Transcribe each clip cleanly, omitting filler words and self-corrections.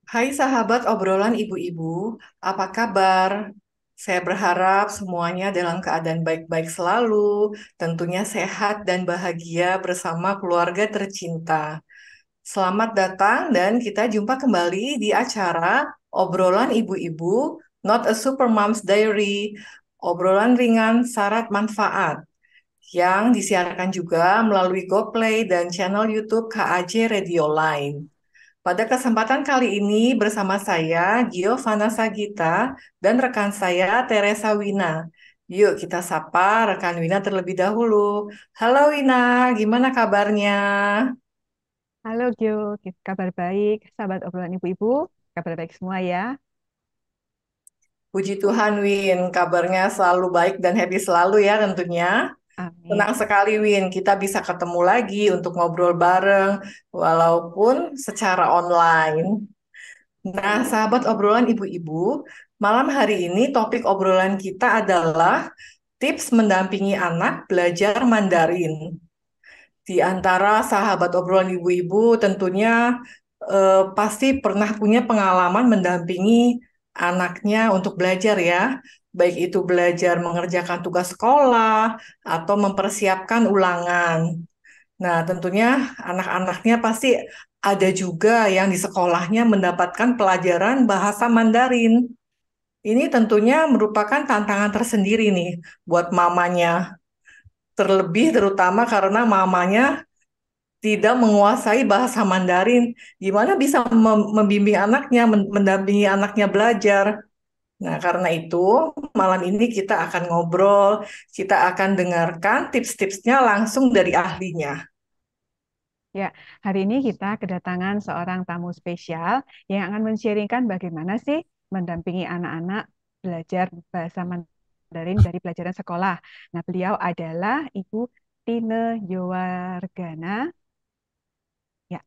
Hai sahabat obrolan ibu-ibu, apa kabar? Saya berharap semuanya dalam keadaan baik-baik selalu, tentunya sehat dan bahagia bersama keluarga tercinta. Selamat datang dan kita jumpa kembali di acara obrolan ibu-ibu, Not a Supermom's Diary, obrolan ringan syarat manfaat yang disiarkan juga melalui GoPlay dan channel YouTube KAJ Radio Line. Pada kesempatan kali ini bersama saya Giovanna Sagita dan rekan saya Teresa Wina. Yuk kita sapa rekan Wina terlebih dahulu. Halo Wina, gimana kabarnya? Halo Gio, kabar baik, sahabat obrolan ibu-ibu, kabar baik semua ya. Puji Tuhan Win, kabarnya selalu baik dan happy selalu ya tentunya. Amin. Senang sekali Win, kita bisa ketemu lagi untuk ngobrol bareng walaupun secara online. Nah, sahabat obrolan ibu-ibu, malam hari ini topik obrolan kita adalah tips mendampingi anak belajar Mandarin. Di antara sahabat obrolan ibu-ibu tentunya pasti pernah punya pengalaman mendampingi anaknya untuk belajar ya, baik itu belajar mengerjakan tugas sekolah atau mempersiapkan ulangan. Nah, tentunya anak-anaknya pasti ada juga yang di sekolahnya mendapatkan pelajaran bahasa Mandarin. Ini tentunya merupakan tantangan tersendiri nih buat mamanya. Terlebih terutama karena mamanya tidak menguasai bahasa Mandarin. Gimana bisa membimbing anaknya, mendampingi anaknya belajar? Nah, karena itu malam ini kita akan ngobrol, kita akan dengarkan tips-tipsnya langsung dari ahlinya. Ya, hari ini kita kedatangan seorang tamu spesial yang akan men-sharingkan bagaimana sih mendampingi anak-anak belajar bahasa Mandarin dari pelajaran sekolah. Nah, beliau adalah Ibu Tine Yowargana. Ya,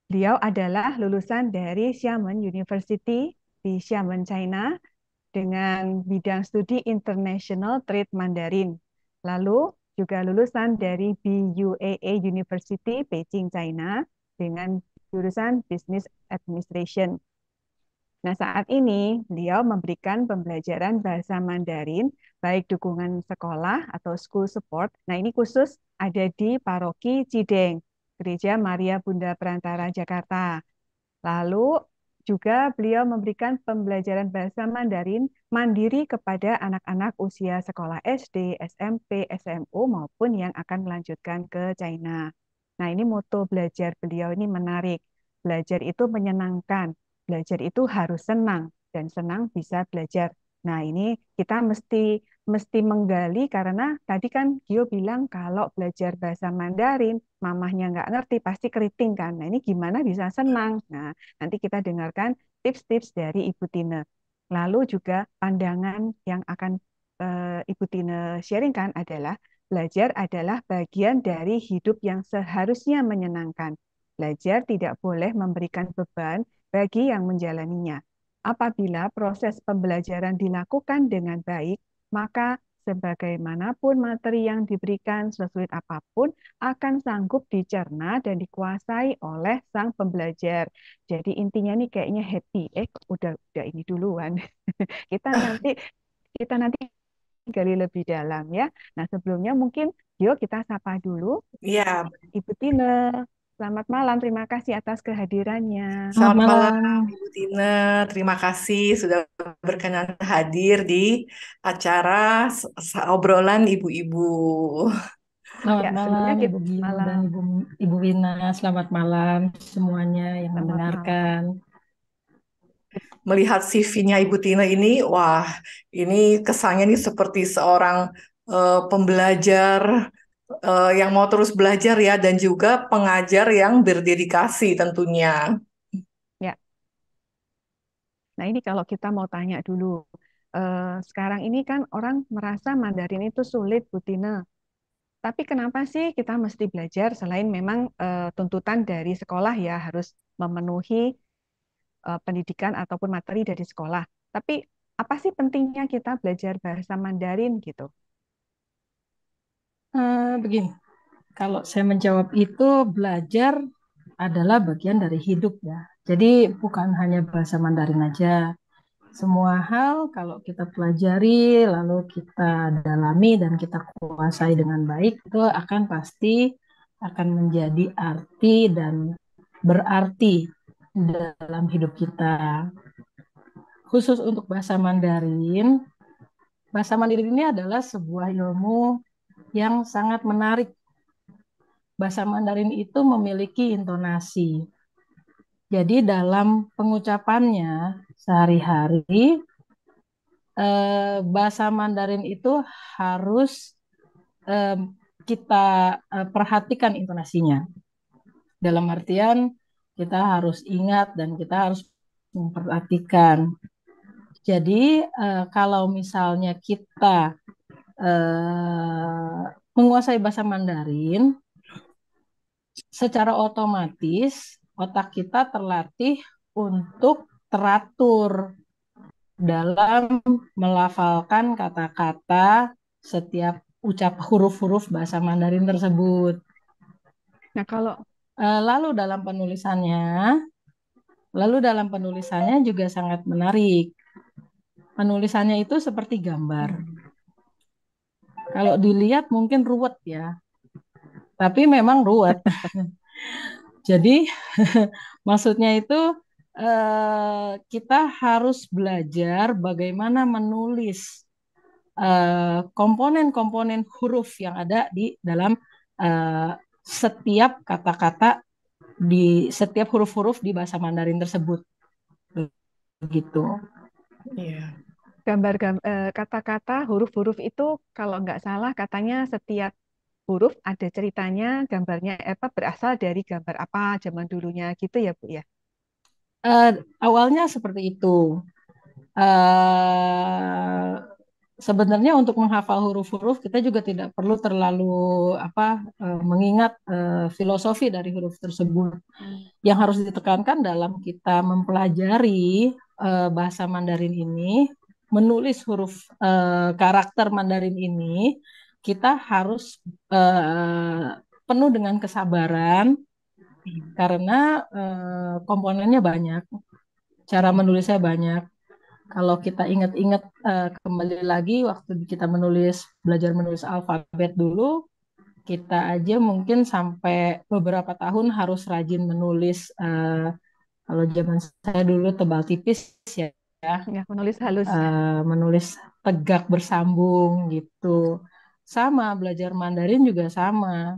beliau adalah lulusan dari Xiamen University di Xiamen, China, dengan bidang studi International Trade Mandarin. Lalu juga lulusan dari BUAA University Beijing, China dengan jurusan Business Administration. Nah, saat ini beliau memberikan pembelajaran bahasa Mandarin, baik dukungan sekolah atau school support. Nah, ini khusus ada di Paroki Cideng, Gereja Maria Bunda Perantara, Jakarta. Lalu juga beliau memberikan pembelajaran bahasa Mandarin mandiri kepada anak-anak usia sekolah SD, SMP, SMU maupun yang akan melanjutkan ke China. Nah, ini moto belajar beliau ini menarik. Belajar itu menyenangkan, belajar itu harus senang dan senang bisa belajar. Nah, ini kita mesti menggali karena tadi kan Gio bilang kalau belajar bahasa Mandarin, mamahnya nggak ngerti pasti keriting kan. Nah, ini gimana bisa senang? Nah, nanti kita dengarkan tips-tips dari Ibu Tine. Lalu juga pandangan yang akan Ibu Tine sharingkan adalah belajar adalah bagian dari hidup yang seharusnya menyenangkan. Belajar tidak boleh memberikan beban bagi yang menjalaninya. Apabila proses pembelajaran dilakukan dengan baik, maka sebagaimanapun materi yang diberikan, sesulit apapun, akan sanggup dicerna dan dikuasai oleh sang pembelajar. Jadi intinya nih kayaknya happy. Udah ini duluan. Kita nanti kita nanti gali lebih dalam ya. Nah, sebelumnya mungkin yuk kita sapa dulu Iya, Ibu Tine. Selamat malam, terima kasih atas kehadirannya. Selamat selamat malam malam, Ibu Tina. Terima kasih sudah berkenan hadir di acara obrolan ibu-ibu. selamat Ya, malam sebelumnya kita Ibu Gio dan malam. Ibu Wina. Selamat malam semuanya yang Selamat malam. mendengarkan. Melihat CV-nya Ibu Tina ini, wah, ini kesannya nih seperti seorang pembelajar yang mau terus belajar ya, dan juga pengajar yang berdedikasi tentunya. Ya, nah ini kalau kita mau tanya dulu, sekarang ini kan orang merasa Mandarin itu sulit, Bu Tine. Tapi kenapa sih kita mesti belajar selain memang tuntutan dari sekolah ya harus memenuhi pendidikan ataupun materi dari sekolah. Tapi apa sih pentingnya kita belajar bahasa Mandarin gitu? Begini, kalau saya menjawab itu belajar adalah bagian dari hidup ya. Jadi bukan hanya bahasa Mandarin aja. Semua hal kalau kita pelajari, lalu kita dalami dan kita kuasai dengan baik, itu akan pasti akan menjadi arti dan berarti dalam hidup kita. Khusus untuk bahasa Mandarin ini adalah sebuah ilmu yang sangat menarik. Bahasa Mandarin itu memiliki intonasi. Jadi dalam pengucapannya sehari-hari, bahasa Mandarin itu harus eh, kita perhatikan intonasinya. Dalam artian kita harus ingat dan kita harus memperhatikan. Jadi kalau misalnya kita menguasai bahasa Mandarin, secara otomatis otak kita terlatih untuk teratur dalam melafalkan kata-kata setiap ucap huruf-huruf bahasa Mandarin tersebut. Nah, kalau Lalu dalam penulisannya juga sangat menarik. Penulisannya itu seperti gambar. Kalau dilihat mungkin ruwet ya, tapi memang ruwet. Jadi maksudnya itu kita harus belajar bagaimana menulis komponen-komponen huruf yang ada di dalam setiap kata-kata di setiap huruf-huruf di bahasa Mandarin tersebut. Begitu. Iya. kata-kata, huruf-huruf itu kalau nggak salah katanya setiap huruf ada ceritanya, gambarnya apa berasal dari gambar apa zaman dulunya gitu ya Bu ya. Awalnya seperti itu. Uh, Sebenarnya untuk menghafal huruf-huruf kita juga tidak perlu terlalu mengingat filosofi dari huruf tersebut. Yang harus ditekankan dalam kita mempelajari bahasa Mandarin ini, menulis huruf karakter Mandarin ini, kita harus penuh dengan kesabaran karena komponennya banyak, cara menulisnya banyak. Kalau kita ingat-ingat kembali lagi waktu kita belajar menulis alfabet dulu, kita aja mungkin sampai beberapa tahun harus rajin menulis. Kalau zaman saya dulu tebal tipis ya, Ya, menulis halus ya. menulis tegak bersambung gitu. Sama, belajar Mandarin juga sama.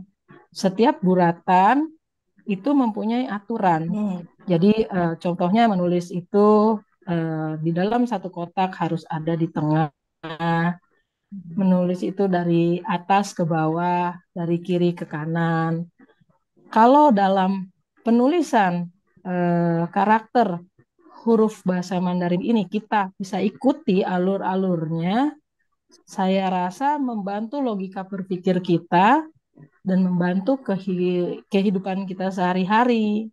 Setiap guratan itu mempunyai aturan. Jadi contohnya menulis itu di dalam satu kotak harus ada di tengah. Menulis itu dari atas ke bawah, dari kiri ke kanan. Kalau dalam penulisan karakter huruf bahasa Mandarin ini kita bisa ikuti alur-alurnya, saya rasa membantu logika berpikir kita dan membantu kehidupan kita sehari-hari.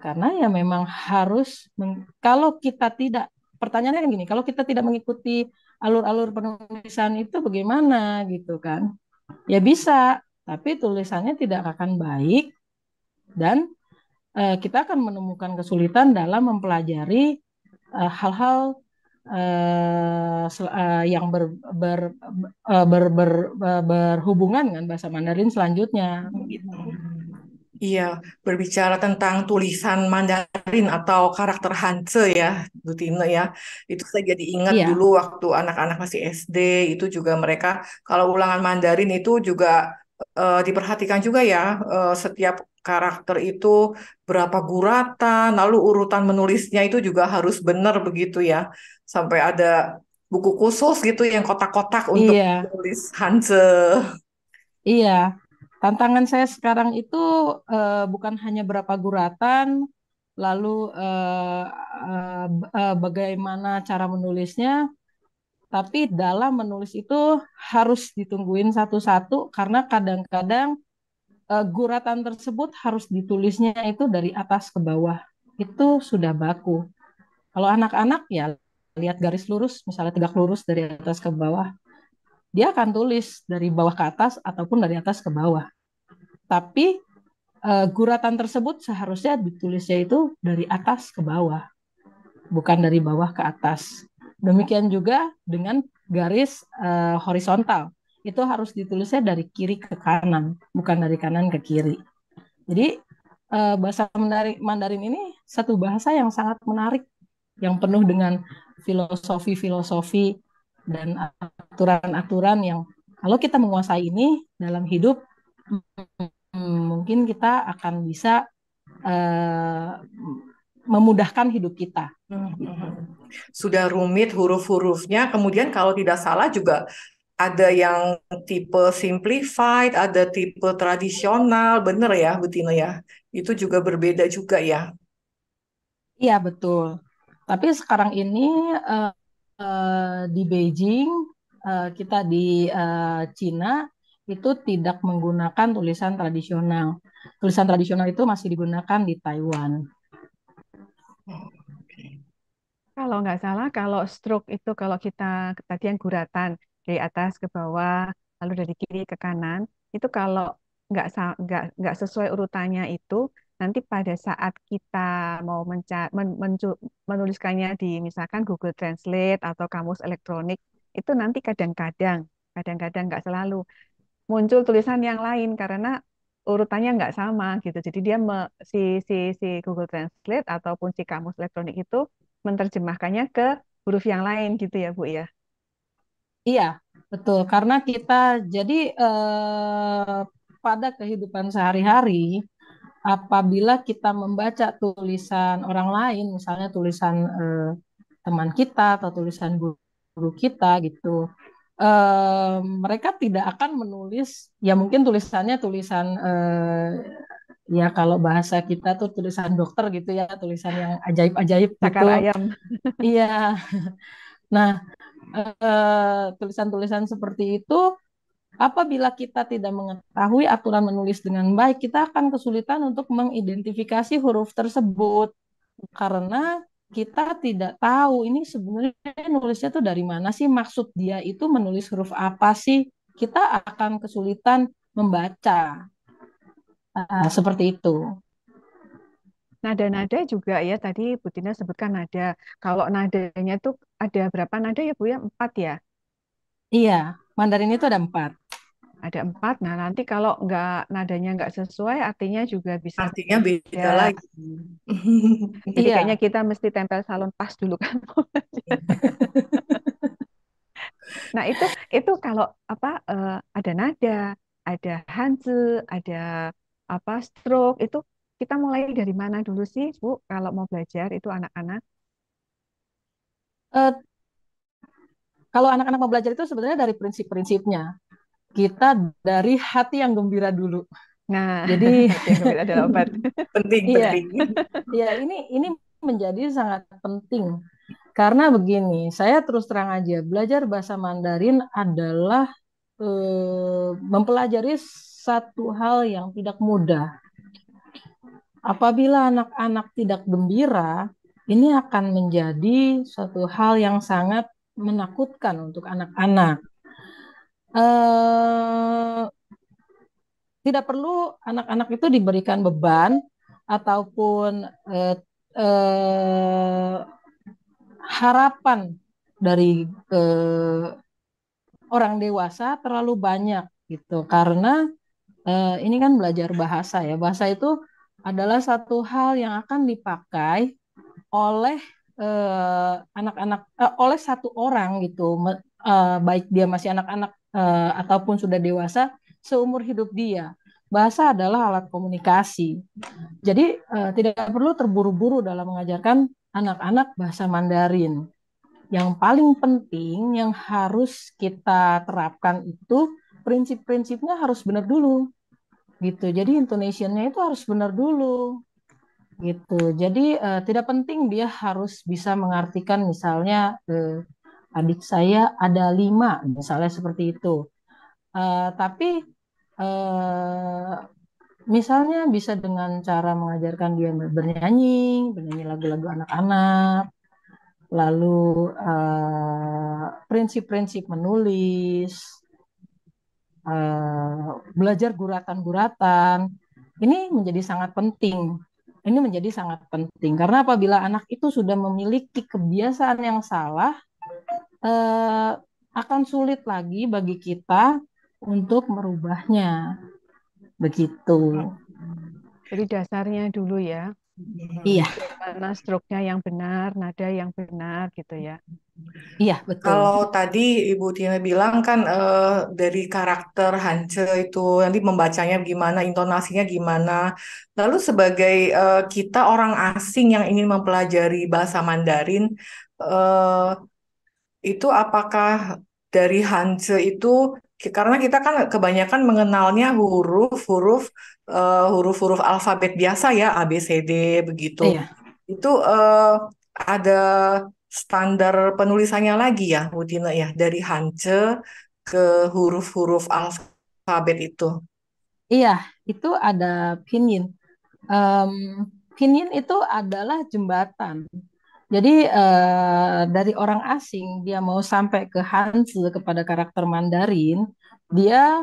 Karena ya memang harus, kalau kita tidak, pertanyaannya kan gini, kalau kita tidak mengikuti alur-alur penulisan itu bagaimana gitu kan? Ya bisa, tapi tulisannya tidak akan baik dan kita akan menemukan kesulitan dalam mempelajari hal-hal yang berhubungan dengan bahasa Mandarin selanjutnya. Gitu. Iya, berbicara tentang tulisan Mandarin atau karakter Hanse ya, Bu Tine ya. Itu saya jadi ingat Iya, dulu waktu anak-anak masih SD, itu juga mereka kalau ulangan Mandarin itu juga diperhatikan juga ya, setiap karakter itu berapa guratan, lalu urutan menulisnya itu juga harus benar begitu ya. Sampai ada buku khusus gitu yang kotak-kotak untuk iya, tulis Hanse. iya. Tantangan saya sekarang itu bukan hanya berapa guratan, lalu bagaimana cara menulisnya, tapi dalam menulis itu harus ditungguin satu-satu karena kadang-kadang guratan tersebut harus ditulisnya itu dari atas ke bawah. Itu sudah baku. Kalau anak-anak ya lihat garis lurus, misalnya tegak lurus dari atas ke bawah, dia akan tulis dari bawah ke atas ataupun dari atas ke bawah. Tapi guratan tersebut seharusnya ditulisnya itu dari atas ke bawah, bukan dari bawah ke atas. Demikian juga dengan garis horizontal. Itu harus ditulisnya dari kiri ke kanan, bukan dari kanan ke kiri. Jadi bahasa Mandarin ini satu bahasa yang sangat menarik, yang penuh dengan filosofi-filosofi dan aturan-aturan yang kalau kita menguasai ini dalam hidup, mungkin kita akan bisa eh, memudahkan hidup kita. Sudah rumit huruf-hurufnya, kemudian kalau tidak salah juga ada yang tipe simplified, ada tipe tradisional, bener ya, Bu Tino ya? Itu juga berbeda juga ya. Iya, betul. Tapi sekarang ini di Beijing, kita di Cina itu tidak menggunakan tulisan tradisional. Tulisan tradisional itu masih digunakan di Taiwan. Kalau nggak salah, kalau stroke itu kalau kita tadi yang guratan dari atas ke bawah, lalu dari kiri ke kanan, itu kalau nggak sesuai urutannya itu, nanti pada saat kita mau menuliskannya di misalkan Google Translate atau kamus elektronik, itu nanti kadang-kadang nggak selalu muncul tulisan yang lain karena urutannya nggak sama gitu. Jadi dia si Google Translate ataupun si kamus elektronik itu menerjemahkannya ke huruf yang lain gitu ya, Bu ya. Iya, betul. Karena kita jadi pada kehidupan sehari-hari, apabila kita membaca tulisan orang lain, misalnya tulisan teman kita atau tulisan guru kita gitu, mereka tidak akan menulis, ya mungkin tulisannya tulisan ya kalau bahasa kita tuh tulisan dokter gitu ya, tulisan yang ajaib-ajaib gitu. Cakar ayam. Iya. Nah, tulisan-tulisan seperti itu, apabila kita tidak mengetahui aturan menulis dengan baik, kita akan kesulitan untuk mengidentifikasi huruf tersebut karena kita tidak tahu ini sebenarnya nulisnya tuh dari mana sih, maksud dia itu menulis huruf apa sih. Kita akan kesulitan membaca. Seperti itu. Nada-nada juga ya, tadi Bu Tina sebutkan nada. Kalau nadanya tuh ada berapa nada ya Bu ya? 4 ya? Iya, Mandarin itu ada 4. Ada 4. Nah nanti kalau nadanya nggak sesuai, artinya juga bisa Artinya beda. beda lagi. Jadi kayaknya Iya. kita mesti tempel salon pas dulu kan. Nah, itu kalau apa ada nada, ada hanzi, ada apa stroke itu kita mulai dari mana dulu sih, Bu? Kalau mau belajar itu anak-anak. Eh, Kalau anak-anak mau belajar itu sebenarnya dari prinsip-prinsipnya. Kita dari hati yang gembira dulu. Nah, Jadi hati yang gembira adalah obat. Penting, iya, penting. iya, ini menjadi sangat penting karena begini, saya terus terang aja, belajar bahasa Mandarin adalah mempelajari satu hal yang tidak mudah. Apabila anak-anak tidak gembira, ini akan menjadi suatu hal yang sangat menakutkan untuk anak-anak. Eh, Tidak perlu anak-anak itu diberikan beban ataupun eh, eh, harapan dari eh, orang dewasa terlalu banyak gitu karena ini kan belajar bahasa ya, bahasa itu adalah satu hal yang akan dipakai oleh anak-anak oleh satu orang gitu, baik dia masih anak-anak ataupun sudah dewasa seumur hidup dia. Bahasa adalah alat komunikasi. Jadi tidak perlu terburu-buru dalam mengajarkan anak-anak bahasa Mandarin. Yang paling penting yang harus kita terapkan itu prinsip-prinsipnya harus benar dulu gitu. Jadi intonation-nya itu harus benar dulu gitu. Jadi tidak penting dia harus bisa mengartikan misalnya adik saya ada 5 misalnya seperti itu. Tapi eh, misalnya bisa dengan cara mengajarkan dia bernyanyi lagu-lagu anak-anak, lalu prinsip-prinsip menulis, belajar guratan-guratan. Ini menjadi sangat penting. Ini menjadi sangat penting karena apabila anak itu sudah memiliki kebiasaan yang salah, eh, akan sulit lagi bagi kita untuk merubahnya. Begitu. Jadi dasarnya dulu ya, Iya, bagaimana stroke-nya yang benar, nada yang benar gitu ya. iya betul. Kalau tadi Ibu Tina bilang kan dari karakter Hance itu nanti membacanya gimana, intonasinya gimana. Lalu sebagai kita orang asing yang ingin mempelajari bahasa Mandarin, eh, itu apakah dari Hanze itu karena kita kan kebanyakan mengenalnya huruf-huruf alfabet biasa ya A B C D begitu. Iya, Itu ada standar penulisannya lagi ya, Budina ya, dari Hanje ke huruf-huruf alfabet itu. iya itu ada pinyin. Em, pinyin itu adalah jembatan. Jadi dari orang asing dia mau sampai ke Hanzi kepada karakter Mandarin, dia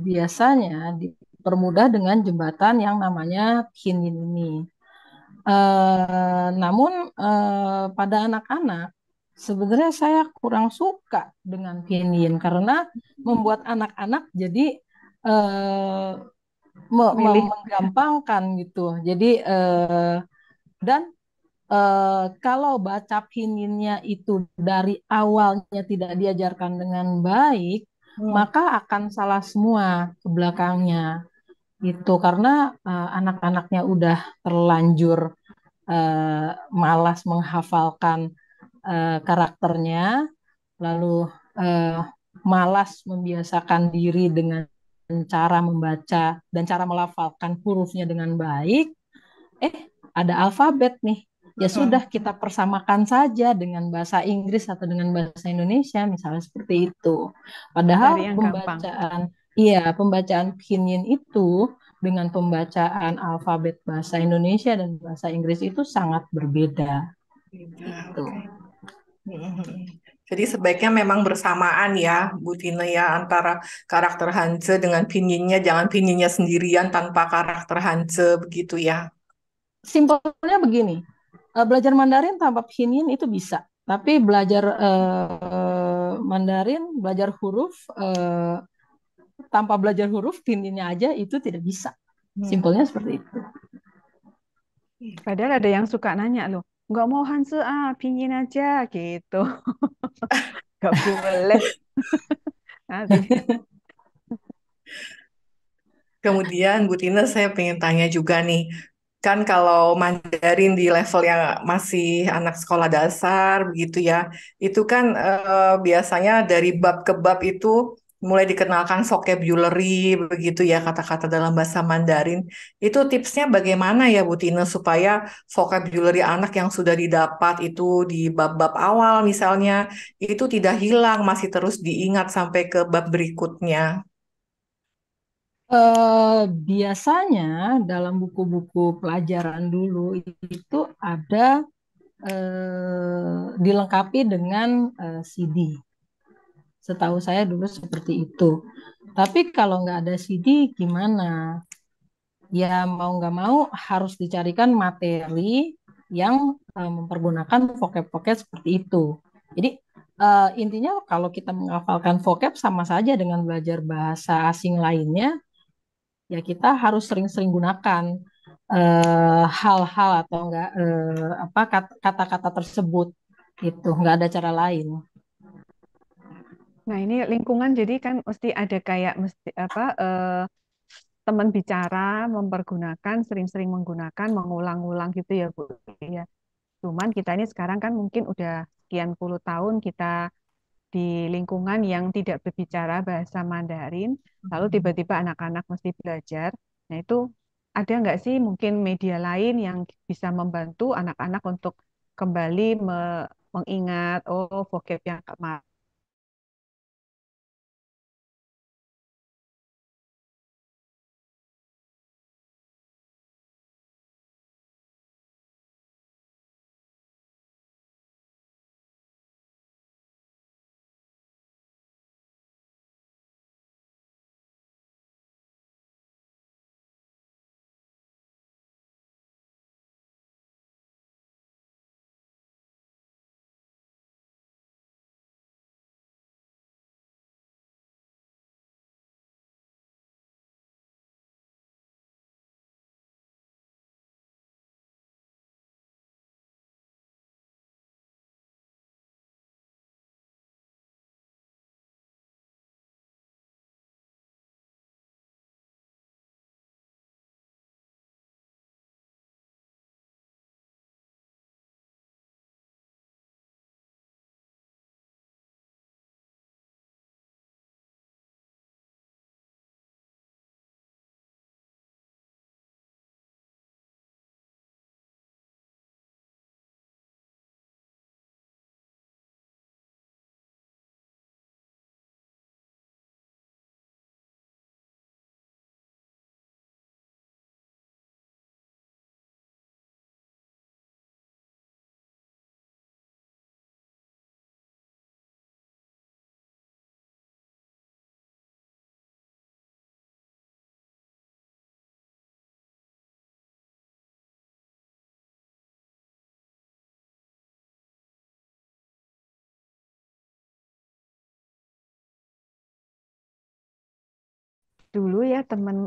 biasanya dipermudah dengan jembatan yang namanya pinyin ini. Namun pada anak-anak sebenarnya saya kurang suka dengan pinyin karena membuat anak-anak jadi eh, Milih menggampangkan gitu. Jadi dan kalau baca pininnya itu dari awalnya tidak diajarkan dengan baik, Hmm. maka akan salah semua ke belakangnya. Itu karena anak-anaknya udah terlanjur malas menghafalkan karakternya, lalu eh, malas membiasakan diri dengan cara membaca dan cara melafalkan hurufnya dengan baik. Eh, ada alfabet nih. Ya sudah Hmm. kita persamakan saja dengan bahasa Inggris atau dengan bahasa Indonesia, misalnya seperti itu. cari Padahal yang gampang. pembacaan pinyin itu dengan pembacaan alfabet bahasa Indonesia dan bahasa Inggris itu sangat berbeda. Beda, Itu. oke. Hmm. Jadi sebaiknya memang bersamaan ya, Bu Tina ya, antara karakter Hanze dengan pinyinya, jangan pinyinya sendirian tanpa karakter Hanze begitu ya. Simpelnya begini, belajar Mandarin tanpa pinyin itu bisa, tapi belajar Mandarin, belajar huruf tanpa belajar huruf pinginnya aja itu tidak bisa. Hmm. Simpelnya seperti itu. Padahal ada yang suka nanya loh, nggak mau Hanse pinyin aja gitu. Nggak boleh. Nanti. Kemudian Bu Tina saya pengen tanya juga nih, kan kalau Mandarin di level yang masih anak sekolah dasar begitu ya, itu kan biasanya dari bab ke bab itu mulai dikenalkan vocabulary begitu ya kata-kata dalam bahasa Mandarin. Itu tipsnya bagaimana ya Bu Tina supaya vocabulary anak yang sudah didapat itu di bab-bab awal misalnya itu tidak hilang, masih terus diingat sampai ke bab berikutnya. Biasanya dalam buku-buku pelajaran dulu itu ada dilengkapi dengan CD. Setahu saya dulu seperti itu. Tapi kalau nggak ada CD gimana? Ya mau nggak mau harus dicarikan materi yang mempergunakan vocab-vocab seperti itu. Jadi intinya kalau kita menghafalkan vocab sama saja dengan belajar bahasa asing lainnya, ya kita harus sering-sering gunakan hal-hal atau enggak apa kata-kata tersebut. Itu nggak ada cara lain. Nah, ini lingkungan jadi kan mesti ada kayak mesti apa teman bicara mempergunakan sering-sering menggunakan mengulang-ulang gitu ya Bu ya. Cuman kita ini sekarang kan mungkin udah sekian puluh tahun kita di lingkungan yang tidak berbicara bahasa Mandarin, lalu tiba-tiba anak-anak mesti belajar. Nah, itu ada nggak sih mungkin media lain yang bisa membantu anak-anak untuk kembali mengingat oh vocab yang kemarin dulu ya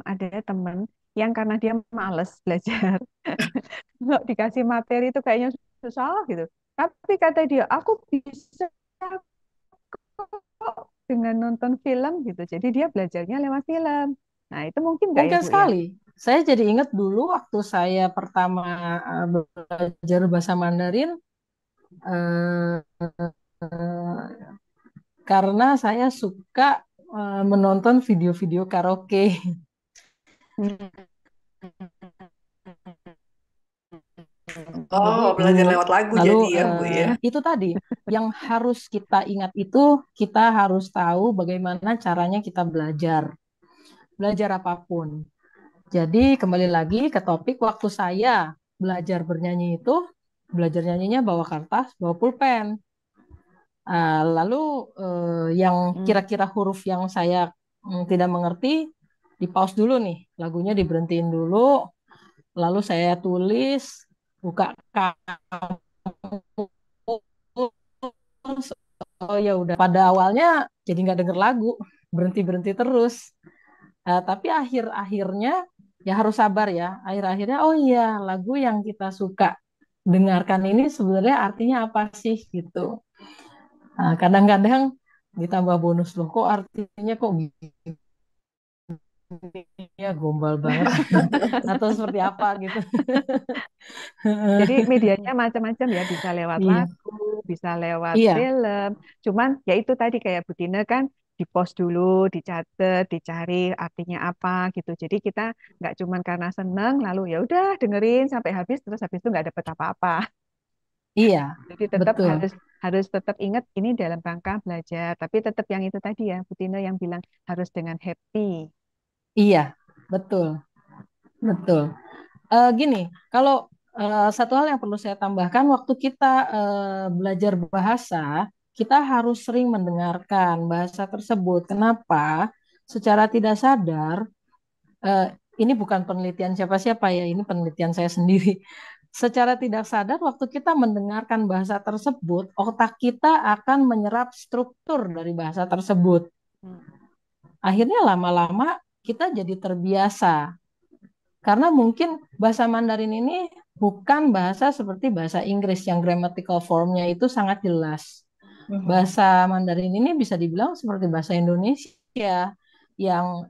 ada temen yang karena dia males belajar, nggak dikasih materi itu kayaknya susah gitu. Tapi kata dia, aku bisa kok dengan nonton film gitu. Jadi dia belajarnya lewat film. Nah, itu mungkin nggak ya, Mungkin Bu ya? sekali. Saya jadi ingat dulu waktu saya pertama belajar bahasa Mandarin, eh, karena saya suka menonton video-video karaoke. Hmm. Oh, belajar Dulu. lewat lagu Lalu jadi ya, Bu ya. itu tadi yang harus kita ingat itu kita harus tahu bagaimana caranya kita belajar, belajar apapun. Jadi kembali lagi ke topik waktu saya belajar bernyanyi itu, belajar nyanyinya bawa kertas, bawa pulpen. Lalu yang Hmm. kira-kira huruf yang saya tidak mengerti, di pause dulu nih, lagunya diberhentiin dulu, lalu saya tulis, buka kamus. Oh ya udah. Pada awalnya jadi nggak denger lagu, berhenti-berhenti terus. Tapi akhir-akhirnya ya harus sabar ya. Akhir-akhirnya oh iya lagu yang kita suka dengarkan ini sebenarnya artinya apa sih gitu. Kadang-kadang ditambah bonus loh kok artinya kok gini ya gombal banget atau seperti apa gitu. Jadi medianya macam-macam ya, bisa lewat Iya, lagu, bisa lewat iya, film. Cuman ya itu tadi kayak Bu Tina kan di post dulu, dicatat, dicari artinya apa gitu. Jadi kita nggak cuman karena seneng lalu ya udah dengerin sampai habis terus habis itu nggak dapet apa-apa. iya, Jadi tetap betul. harus harus tetap ingat ini dalam rangka belajar. Tapi tetap yang itu tadi ya, Bu Tina yang bilang harus dengan happy. Iya, betul, betul. Gini, kalau satu hal yang perlu saya tambahkan, waktu kita belajar bahasa, kita harus sering mendengarkan bahasa tersebut. Kenapa? Secara tidak sadar, eh, ini bukan penelitian siapa-siapa ya, ini penelitian saya sendiri. Secara tidak sadar, waktu kita mendengarkan bahasa tersebut, otak kita akan menyerap struktur dari bahasa tersebut. Hmm. Akhirnya lama-lama kita jadi terbiasa. Karena mungkin bahasa Mandarin ini bukan bahasa seperti bahasa Inggris yang grammatical formnya itu sangat jelas. Mhm. Bahasa Mandarin ini bisa dibilang seperti bahasa Indonesia yang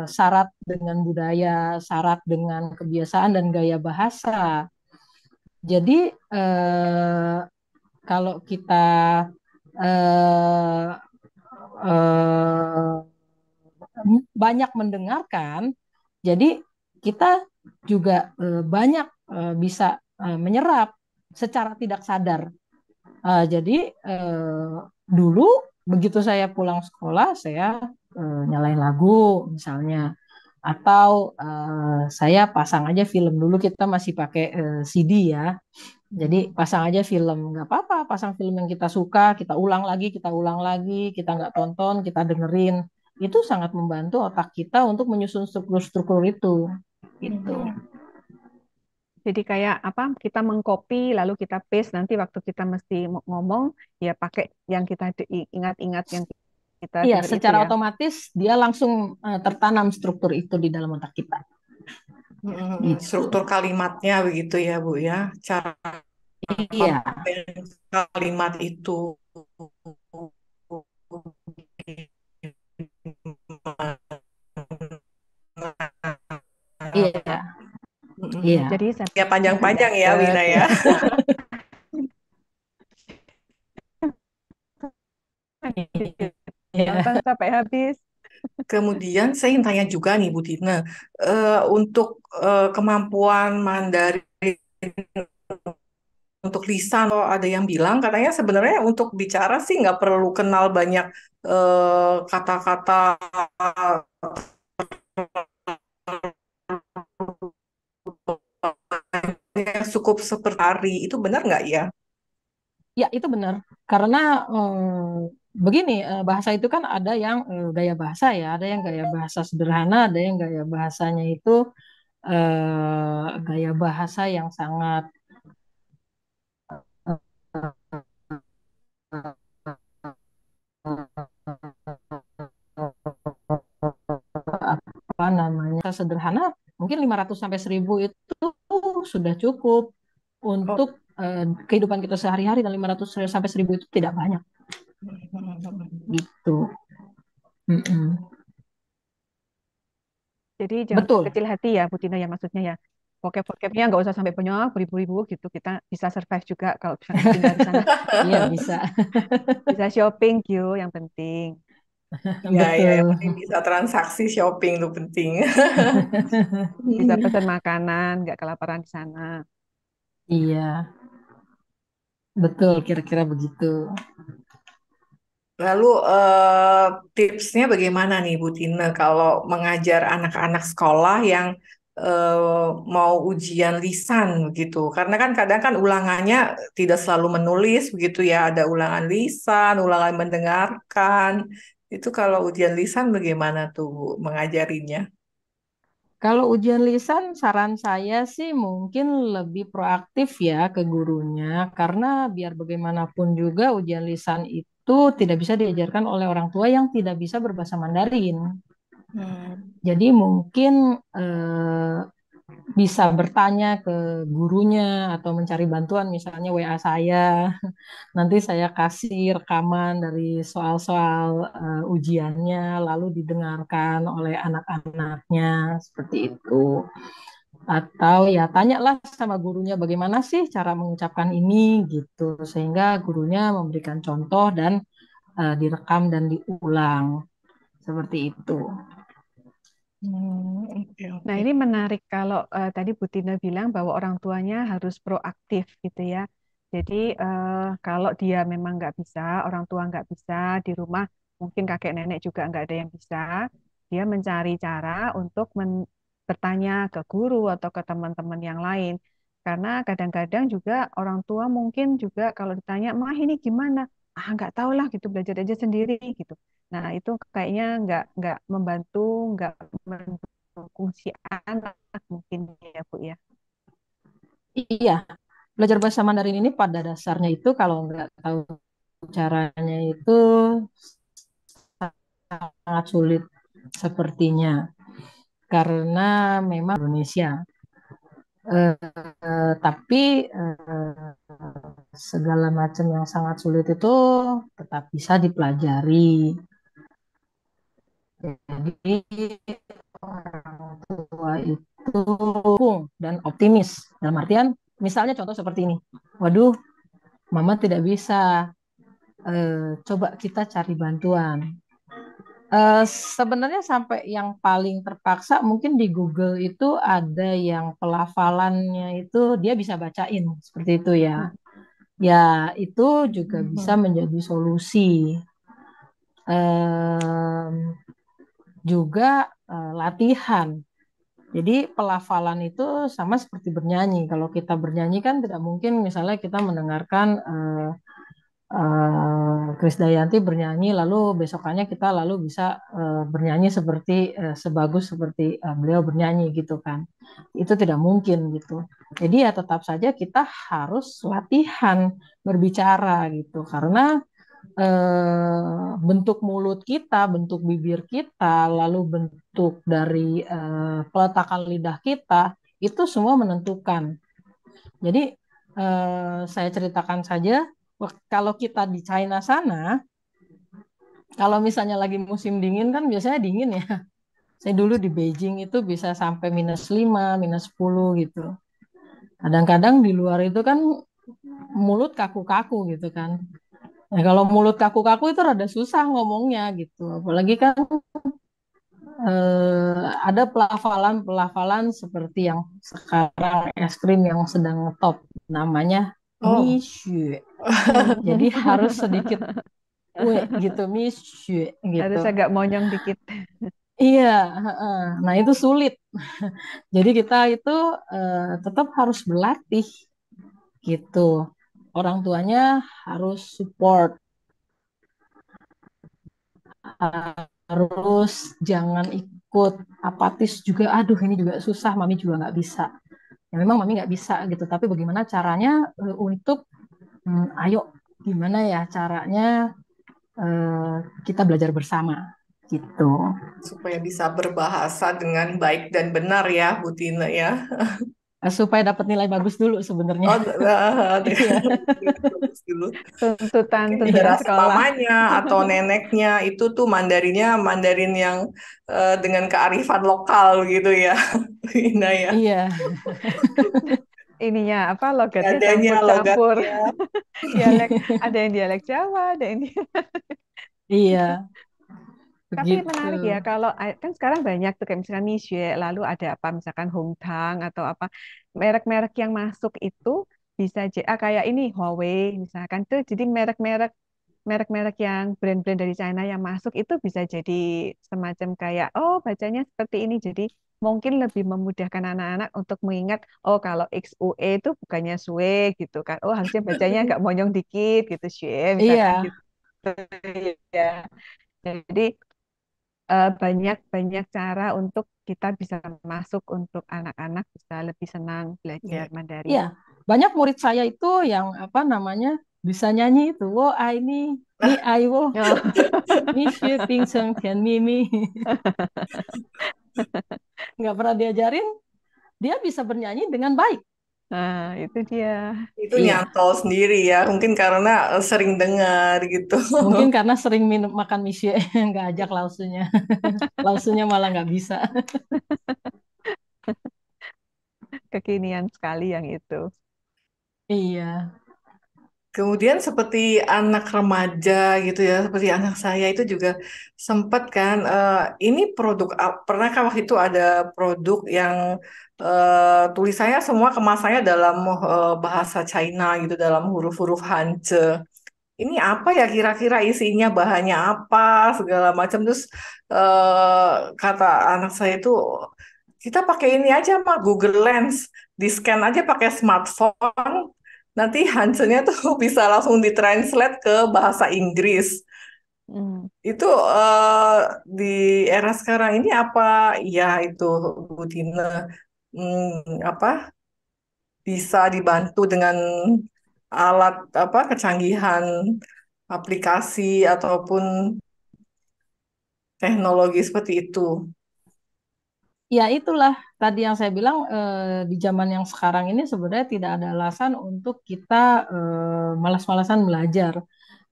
syarat dengan budaya, syarat dengan kebiasaan dan gaya bahasa. Jadi kalau kita eh, eh, banyak mendengarkan, jadi kita juga banyak bisa menyerap secara tidak sadar. Jadi dulu begitu saya pulang sekolah, saya nyalain lagu misalnya, atau saya pasang aja film. Dulu kita masih pakai CD ya. Jadi pasang aja film, nggak apa-apa, pasang film yang kita suka, kita ulang lagi, kita nggak tonton, kita dengerin. Itu sangat membantu otak kita untuk menyusun struktur-struktur itu. Gitu. Mhm. Jadi kayak apa? Kita mengcopy lalu kita paste nanti waktu kita mesti ngomong ya pakai yang kita ingat-ingat yang kita Iya, dengar itu secara ya. otomatis dia langsung tertanam struktur itu di dalam otak kita. Mhm. Gitu. Struktur kalimatnya begitu ya, Bu ya. Cara Iya, kalimat itu. iya, Mhm. iya. Jadi sampai Ya panjang-panjang ya, Catat Wina ya. ya. nonton Iya. sampai habis. Kemudian saya ingin tanya juga nih, Bu Tina, untuk kemampuan Mandarin untuk lisan, atau ada yang bilang katanya sebenarnya untuk bicara sih nggak perlu kenal banyak kata-kata yang cukup seperti hari. Itu benar nggak ya? Ya, itu benar. Karena begini, bahasa itu kan ada yang gaya bahasa ya, ada yang gaya bahasa sederhana, ada yang gaya bahasanya itu gaya bahasa yang sangat bahasa sederhana, mungkin 500 sampai 1000 itu sudah cukup Oh. untuk kehidupan kita sehari-hari, dan 500 sampai 1000 itu tidak banyak gitu. Mm-mm. Jadi jangan Betul. kecil hati ya, Bu Tina ya maksudnya ya. Vocab-vocabnya nggak usah sampai banyak beribu-ribu gitu. Kita bisa survive juga kalau misalnya tinggal di sana. Iya bisa. Bisa shopping, Gio, yang penting. Ya, ya, yang penting Betul. bisa transaksi shopping itu penting. Bisa pesan makanan, nggak kelaparan di sana. Iya, betul, kira-kira begitu. Lalu tipsnya bagaimana nih Bu Tina kalau mengajar anak-anak sekolah yang mau ujian lisan gitu? Karena kan kadang kan ulangannya tidak selalu menulis begitu ya, ada ulangan lisan, ulangan mendengarkan. Itu kalau ujian lisan bagaimana tuh Bu mengajarinya? Kalau ujian lisan, saran saya sih mungkin lebih proaktif ya ke gurunya, karena biar bagaimanapun juga ujian lisan itu tidak bisa diajarkan oleh orang tua yang tidak bisa berbahasa Mandarin. Hmm. Jadi mungkin eh, bisa bertanya ke gurunya atau mencari bantuan, misalnya WA saya. Nanti saya kasih rekaman dari soal-soal ujiannya, lalu didengarkan oleh anak-anaknya, seperti itu. Atau ya tanyalah sama gurunya bagaimana sih cara mengucapkan ini gitu, sehingga gurunya memberikan contoh dan direkam dan diulang, seperti itu. Oke, Nah, oke. ini menarik kalau tadi Bu Tina bilang bahwa orang tuanya harus proaktif gitu ya. Jadi kalau dia memang nggak bisa, orang tua nggak bisa di rumah, mungkin kakek nenek juga nggak ada yang bisa, dia mencari cara untuk bertanya ke guru atau ke teman-teman yang lain. Karena kadang-kadang juga orang tua mungkin juga kalau ditanya, mah ini gimana? Ah, nggak tahu lah gitu, belajar aja sendiri gitu. Nah, itu kayaknya nggak membantu, nggak mendukung si anak mungkin ya Bu ya. Iya, belajar bahasa Mandarin ini pada dasarnya itu kalau nggak tahu caranya itu sangat sulit sepertinya, karena memang Indonesia. Tapi segala macam yang sangat sulit itu tetap bisa dipelajari. Jadi orang tua itu dukung dan optimis. Dalam artian, misalnya contoh seperti ini. Waduh, mama tidak bisa. Coba kita cari bantuan. Sebenarnya sampai yang paling terpaksa mungkin di Google itu ada yang pelafalannya itu dia bisa bacain seperti itu ya. Ya, itu juga bisa Mhm. menjadi solusi. Em, Juga latihan. Jadi pelafalan itu sama seperti bernyanyi. Kalau kita bernyanyi kan tidak mungkin misalnya kita mendengarkan Krisdayanti bernyanyi lalu besokannya kita lalu bisa bernyanyi seperti sebagus seperti beliau bernyanyi gitu kan. Itu tidak mungkin gitu. Jadi ya tetap saja kita harus latihan berbicara gitu, karena bentuk mulut kita, bentuk bibir kita, lalu bentuk dari peletakan lidah kita itu semua menentukan. Jadi saya ceritakan saja, kalau kita di China sana, kalau misalnya lagi musim dingin kan biasanya dingin ya. Saya dulu di Beijing itu bisa sampai -5, -10 gitu. Kadang-kadang di luar itu kan mulut kaku-kaku gitu kan. Nah, kalau mulut kaku-kaku itu rada susah ngomongnya gitu. Apalagi kan ada pelafalan-pelafalan seperti yang sekarang es krim yang sedang ngetop, namanya Oh. Misu. Jadi harus sedikit gitu, Misu gitu. Harus agak monyong dikit. Iya, heeh. Nah itu sulit. Jadi kita itu tetap harus berlatih gitu. Orang tuanya harus support, harus jangan ikut apatis juga. Aduh ini juga susah, mami juga nggak bisa. Ya memang mami nggak bisa gitu. Tapi bagaimana caranya untuk ayo gimana ya caranya kita belajar bersama gitu. Supaya bisa berbahasa dengan baik dan benar ya, Bu Tina ya. Supaya dapat nilai bagus dulu sebenarnya. Oh, Iya, bagus dulu. Tuntutan Mungkin tuntutan generasi sekolah. mamanya atau neneknya itu tuh Mandarinnya Mandarin yang dengan kearifan lokal gitu ya, Bu Ina ya. iya, Ininya apa logatnya Adanya campur-campur. logatnya. Dialek, ada yang dialek Jawa, ada yang iya, Tapi begitu. menarik ya kalau kan sekarang banyak tuh kayak misalkan Mixue, lalu ada apa misalkan Hongtang atau apa merek-merek yang masuk itu bisa kayak ini Huawei misalkan tuh jadi merek-merek yang brand-brand dari China yang masuk itu bisa jadi semacam kayak oh bacanya seperti ini jadi mungkin lebih memudahkan anak-anak untuk mengingat oh kalau XUE itu bukannya Sue gitu kan oh harusnya bacanya agak monyong dikit gitu Xue misalkan Iya, gitu ya jadi banyak banyak cara untuk kita bisa masuk untuk anak-anak bisa lebih senang belajar Iya. Mandarin. iya. Banyak murid saya itu yang apa namanya bisa nyanyi itu. Wo ai ni ai wo, Oh, ni xue ping cheng tian mi mi. Nggak pernah diajarin, dia bisa bernyanyi dengan baik. nah, itu dia. Itu Iya, nyantol sendiri ya, mungkin karena sering dengar gitu. mungkin karena sering minum makan mie xue, nggak ajak lausunya. Lausunya malah nggak bisa. Kekinian sekali yang itu. Iya, Kemudian seperti anak remaja gitu ya, seperti anak saya itu juga sempat kan, ini produk, pernahkah waktu itu ada produk yang tulisannya semua kemasannya dalam bahasa China gitu, dalam huruf-huruf Hanje. Ini apa ya kira-kira isinya, bahannya apa, segala macam. Terus kata anak saya itu, kita pakai ini aja mah Google Lens, di-scan aja pakai smartphone, nanti Hansennya tuh bisa langsung ditranslate ke bahasa Inggris. Hmm. Itu di era sekarang ini apa ya itu Bu Tina, apa bisa dibantu dengan alat apa kecanggihan aplikasi ataupun teknologi seperti itu. ya itulah tadi yang saya bilang di zaman yang sekarang ini sebenarnya tidak ada alasan untuk kita malas-malasan belajar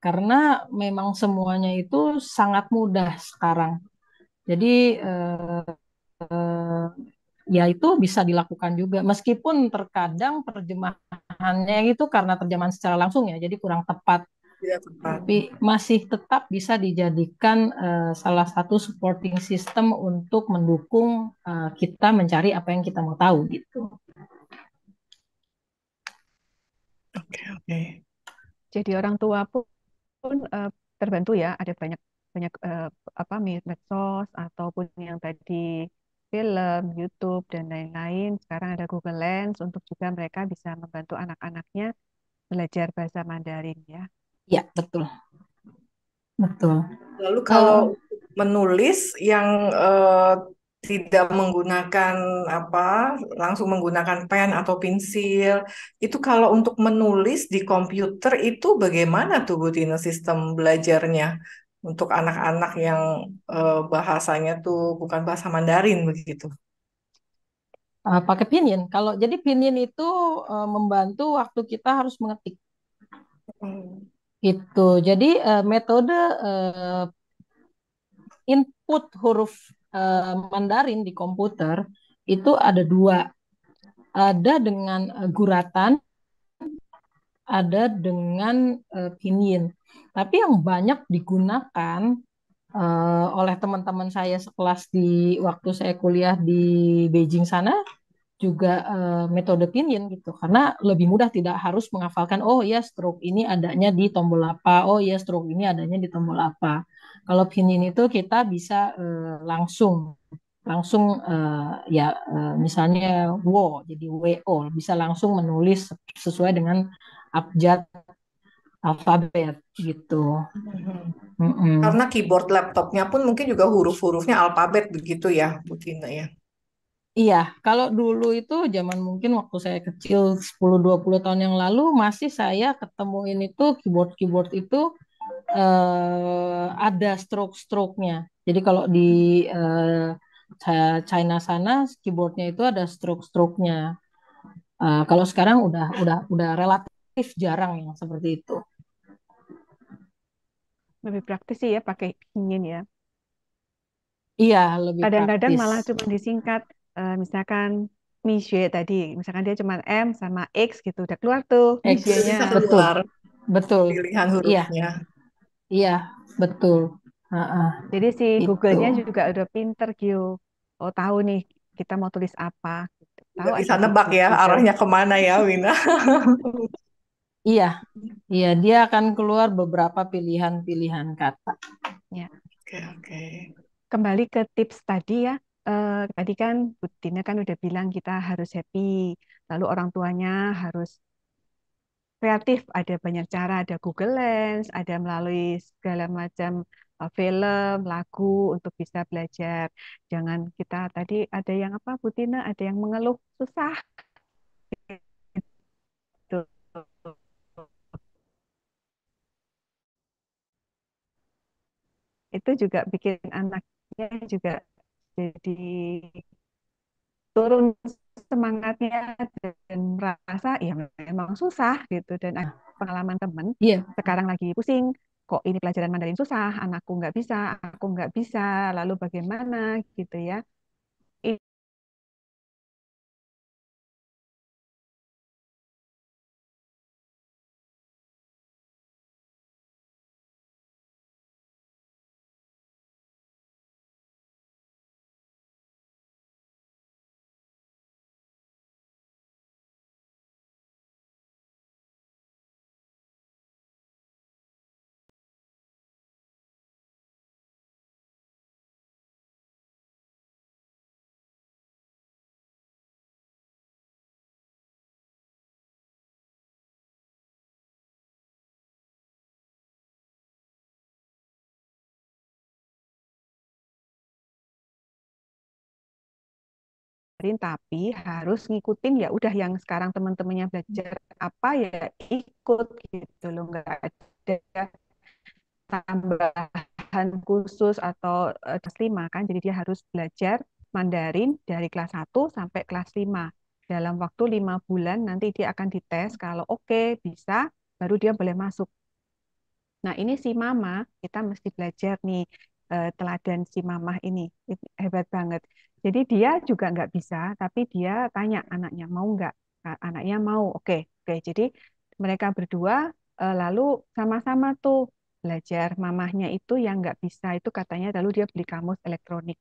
karena memang semuanya itu sangat mudah sekarang. Jadi ya itu bisa dilakukan juga meskipun terkadang terjemahannya itu karena terjemahan secara langsung ya jadi kurang tepat Tidak tepat. tapi masih tetap bisa dijadikan salah satu supporting system untuk mendukung kita mencari apa yang kita mau tahu gitu. Oke, oke. Jadi orang tua pun terbantu ya, ada banyak banyak apa medsos ataupun yang tadi film, YouTube dan lain-lain. Sekarang ada Google Lens untuk juga mereka bisa membantu anak-anaknya belajar bahasa Mandarin ya. Ya betul betul. Lalu kalau Eh, menulis yang tidak menggunakan apa, langsung menggunakan pen atau pensil, itu kalau untuk menulis di komputer itu bagaimana tuh Bu Tina sistem belajarnya untuk anak-anak yang bahasanya tuh bukan bahasa Mandarin begitu? pakai pinyin kalau jadi pinyin itu membantu waktu kita harus mengetik Hmm. gitu jadi metode input huruf Mandarin di komputer itu ada dua, ada dengan guratan, ada dengan pinyin. Tapi yang banyak digunakan oleh teman-teman saya sekelas di waktu saya kuliah di Beijing sana juga metode pinyin gitu karena lebih mudah tidak harus menghafalkan oh ya stroke ini adanya di tombol apa oh ya stroke ini adanya di tombol apa kalau pinyin itu kita bisa langsung langsung ya misalnya wo jadi wo bisa langsung menulis sesuai dengan abjad alfabet gitu. Mhm. Mm-mm. Karena keyboard laptopnya pun mungkin juga huruf-hurufnya alfabet begitu ya, Bu Tina ya. Iya, kalau dulu itu zaman mungkin waktu saya kecil 10-20 tahun yang lalu masih saya ketemuin itu keyboard-keyboard itu ada stroke-stroke-nya. Jadi kalau di China sana keyboardnya itu ada stroke-stroke-nya. Kalau sekarang udah relatif jarang yang seperti itu. Lebih praktis sih ya pakai ingin ya. Iya, lebih Kadang-kadang praktis. malah cuma disingkat, misalkan Misye tadi, misalkan dia cuma M sama X gitu, udah keluar tuh X, Udah Misye-nya. bisa betul, keluar betul. pilihan Iya, hurufnya. iya, betul. Ah, Jadi si itu. Google-nya juga udah pinter Gio. Oh tahu nih kita mau tulis apa, gitu. Tahu Udah bisa ada di nebak ya Google. arahnya kemana ya, Wina. Iya, iya, dia akan keluar beberapa pilihan-pilihan kata. Ya. Oke, oke. Kembali ke tips tadi ya. Tadi kan Bu Tina kan udah bilang kita harus happy, lalu orang tuanya harus kreatif, ada banyak cara, ada Google Lens, ada melalui segala macam film, lagu untuk bisa belajar. Jangan kita tadi ada yang apa, Bu Tina, ada yang mengeluh susah gitu. Itu juga bikin anaknya juga jadi turun semangatnya dan merasa ya memang susah gitu. Dan pengalaman temen Iya, sekarang lagi pusing, kok ini pelajaran Mandarin susah, anakku nggak bisa, aku nggak bisa, lalu bagaimana gitu ya. Tapi harus ngikutin ya udah yang sekarang teman-temannya belajar apa ya ikut gitu loh, nggak ada tambahan khusus atau kelas 5 kan, jadi dia harus belajar Mandarin dari kelas 1 sampai kelas 5 dalam waktu 5 bulan. Nanti dia akan dites, kalau oke bisa baru dia boleh masuk. Nah, ini si mama, kita mesti belajar nih, teladan si mama ini. Hebat banget. Jadi dia juga nggak bisa, tapi dia tanya anaknya mau nggak. Nah, anaknya mau, oke, oke. Jadi mereka berdua lalu sama-sama tuh belajar. Mamahnya itu yang nggak bisa itu katanya lalu dia beli kamus elektronik.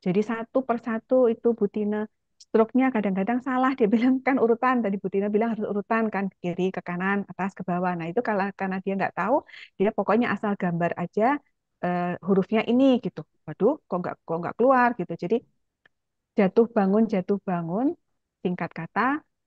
Jadi satu persatu itu Butina stroke-nya kadang-kadang salah. Dia bilang kan urutan, tadi Butina bilang harus urutan kan, kiri ke kanan, atas ke bawah. Nah itu kalau karena dia nggak tahu, dia pokoknya asal gambar aja hurufnya ini gitu. Waduh, kok nggak keluar gitu. Jadi jatuh bangun, singkat kata,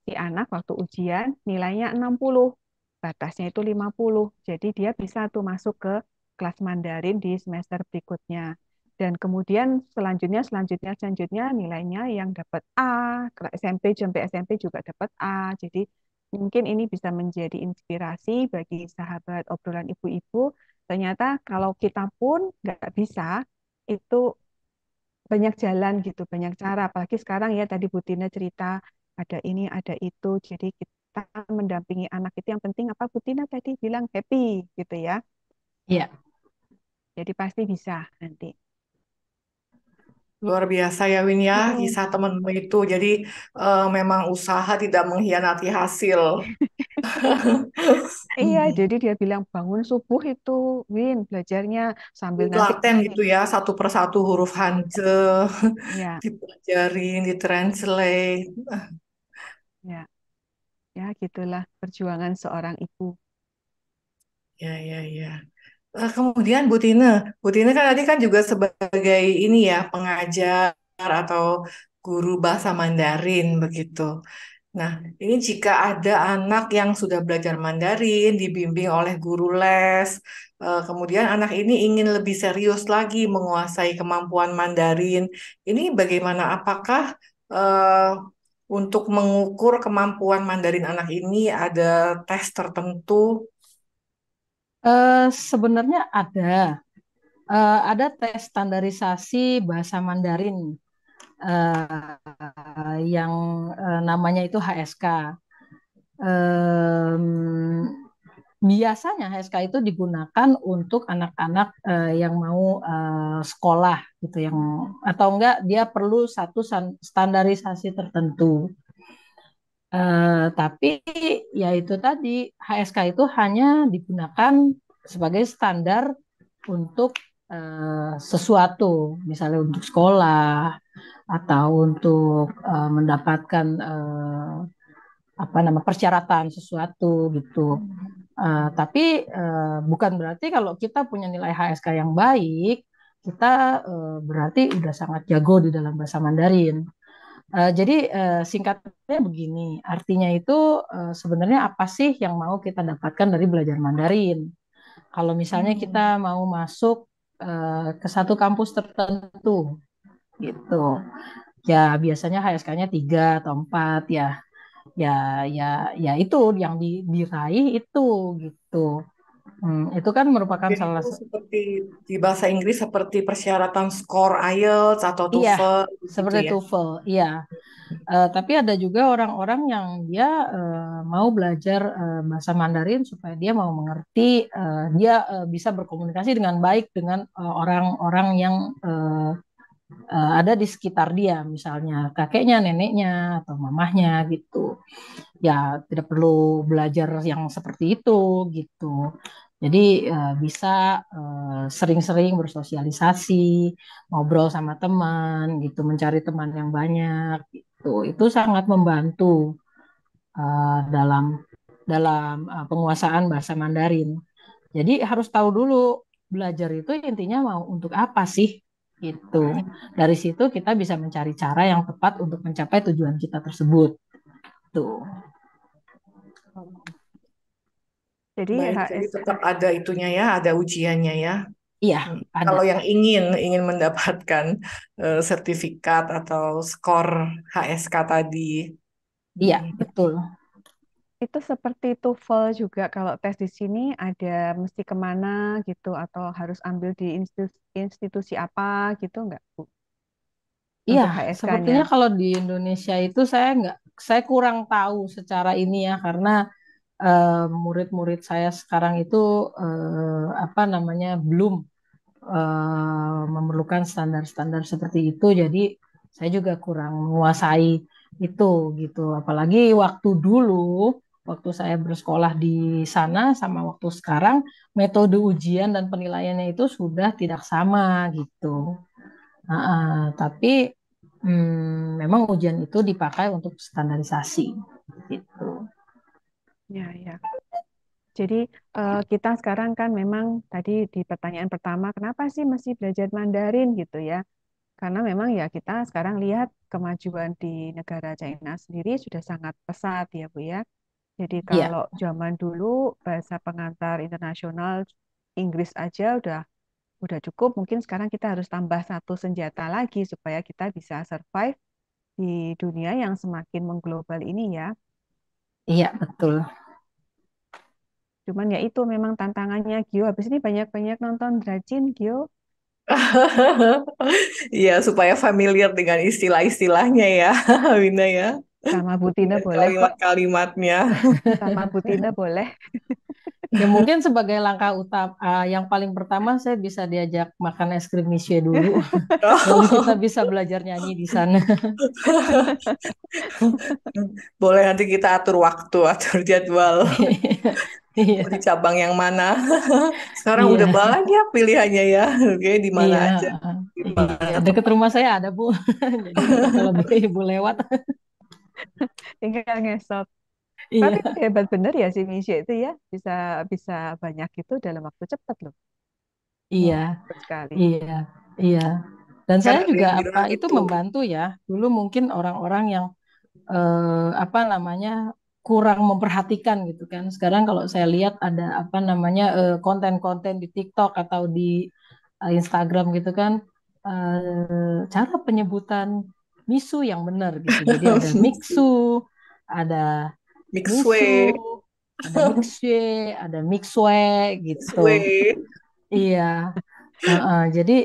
si anak waktu ujian nilainya 60, batasnya itu 50. Jadi dia bisa tuh masuk ke kelas Mandarin di semester berikutnya. Dan kemudian selanjutnya nilainya yang dapat A, ke SMP sampai SMP juga dapat A. Jadi mungkin ini bisa menjadi inspirasi bagi sahabat obrolan ibu-ibu. Ternyata kalau kita pun nggak bisa, itu banyak jalan gitu, banyak cara. Apalagi sekarang ya tadi Bu Tina cerita ada ini, ada itu. Jadi kita mendampingi anak itu yang penting apa Bu Tina tadi bilang happy gitu ya. iya, Jadi pasti bisa nanti. Luar biasa ya, Win ya, Mm-mm. kisah temenmu itu. Jadi memang usaha tidak mengkhianati hasil. Iya, jadi dia bilang bangun subuh itu, Win, belajarnya sambil nanti Telaten gitu ya, satu persatu huruf Hanje, ya, dipelajarin, ditranslate. ya, ya gitulah perjuangan seorang ibu. Ya, ya, ya. Kemudian Bu Tina kan tadi kan juga sebagai ini ya, pengajar atau guru bahasa Mandarin begitu. Nah, ini jika ada anak yang sudah belajar Mandarin, dibimbing oleh guru les, kemudian anak ini ingin lebih serius lagi menguasai kemampuan Mandarin, ini bagaimana? Apakah eh, untuk mengukur kemampuan Mandarin anak ini ada tes tertentu? Sebenarnya ada tes standarisasi bahasa Mandarin yang namanya itu HSK. Biasanya HSK itu digunakan untuk anak-anak yang mau sekolah gitu, yang atau enggak dia perlu satu standarisasi tertentu. Tapi ya itu tadi, HSK itu hanya digunakan sebagai standar untuk sesuatu, misalnya untuk sekolah atau untuk mendapatkan apa nama persyaratan sesuatu gitu. Tapi bukan berarti kalau kita punya nilai HSK yang baik, kita berarti udah sangat jago di dalam bahasa Mandarin. Jadi singkatnya begini, artinya itu sebenarnya apa sih yang mau kita dapatkan dari belajar Mandarin? Kalau misalnya Hmm. kita mau masuk ke satu kampus tertentu, gitu, ya biasanya HSK-nya 3 atau 4 ya, ya itu yang diraih itu, gitu. Itu kan merupakan Mungkin salah itu seperti di bahasa Inggris seperti persyaratan skor IELTS atau iya TOEFL gitu seperti ya. TOEFL, iya. Tapi ada juga orang-orang yang dia mau belajar bahasa Mandarin supaya dia mau mengerti, dia bisa berkomunikasi dengan baik dengan orang-orang yang ada di sekitar dia, misalnya kakeknya, neneknya, atau mamahnya gitu. Ya tidak perlu belajar yang seperti itu gitu. Jadi bisa sering-sering bersosialisasi, ngobrol sama teman gitu, mencari teman yang banyak gitu. Itu sangat membantu dalam penguasaan bahasa Mandarin. Jadi harus tahu dulu belajar itu intinya mau untuk apa sih gitu. Dari situ kita bisa mencari cara yang tepat untuk mencapai tujuan kita tersebut. Tuh. Jadi Baik, jadi HSK, tetap ada itunya ya, ada ujiannya ya. Iya, ada. Kalau yang ingin mendapatkan sertifikat atau skor HSK tadi. Iya, Hmm. betul. itu seperti TOEFL juga kalau tes di sini ada mesti kemana gitu atau harus ambil di institusi apa gitu nggak Bu Iya, untuk HSK-nya? sepertinya kalau di Indonesia itu saya kurang tahu secara ini ya, karena murid-murid saya sekarang itu apa namanya belum memerlukan standar-standar seperti itu, jadi saya juga kurang menguasai itu gitu. Apalagi waktu saya bersekolah di sana sama waktu sekarang, metode ujian dan penilaiannya itu sudah tidak sama gitu. Tapi memang ujian itu dipakai untuk standarisasi gitu. Ya, ya. Jadi kita sekarang kan memang tadi di pertanyaan pertama, kenapa sih mesti belajar Mandarin gitu ya? Karena memang ya kita sekarang lihat kemajuan di negara China sendiri sudah sangat pesat ya Bu ya. Jadi Iya, kalau zaman dulu bahasa pengantar internasional Inggris aja udah cukup, mungkin sekarang kita harus tambah satu senjata lagi supaya kita bisa survive di dunia yang semakin mengglobal ini ya. iya betul. Cuman ya itu memang tantangannya Gio. Habis ini banyak-banyak nonton Drajin Gio. Iya, supaya familiar dengan istilah-istilahnya ya, Wina ya, Sama Butina dengan boleh kok. kalimat-kalimatnya. Sama Butina boleh. Ya mungkin sebagai langkah utama, yang paling pertama saya bisa diajak makan es krim Miche dulu. Lalu kita Oh, bisa belajar nyanyi di sana. boleh nanti kita atur waktu, atur jadwal. Mau di Iya, cabang yang mana? Sekarang udah iya, banyak pilihannya ya. Oke, di mana iya, aja. Di iya. mana Dekat tempat. rumah saya ada Bu. Jadi kalau ibu lewat, Tinggal ngesot. Tapi iya, hebat bener ya si Misha itu ya. Bisa bisa banyak itu dalam waktu cepat loh. iya, Cepat sekali. iya, iya. Dan Kan saya ada juga yang apa bilang itu itu. membantu ya. Dulu mungkin orang-orang yang apa namanya kurang memperhatikan gitu kan. Sekarang kalau saya lihat ada apa namanya konten-konten di TikTok atau di Instagram gitu kan, cara penyebutan misu yang benar gitu. Jadi ada mixu, ada Mixed misu, way. ada mixue, ada mixue gitu. Sway. Iya. Heeh, jadi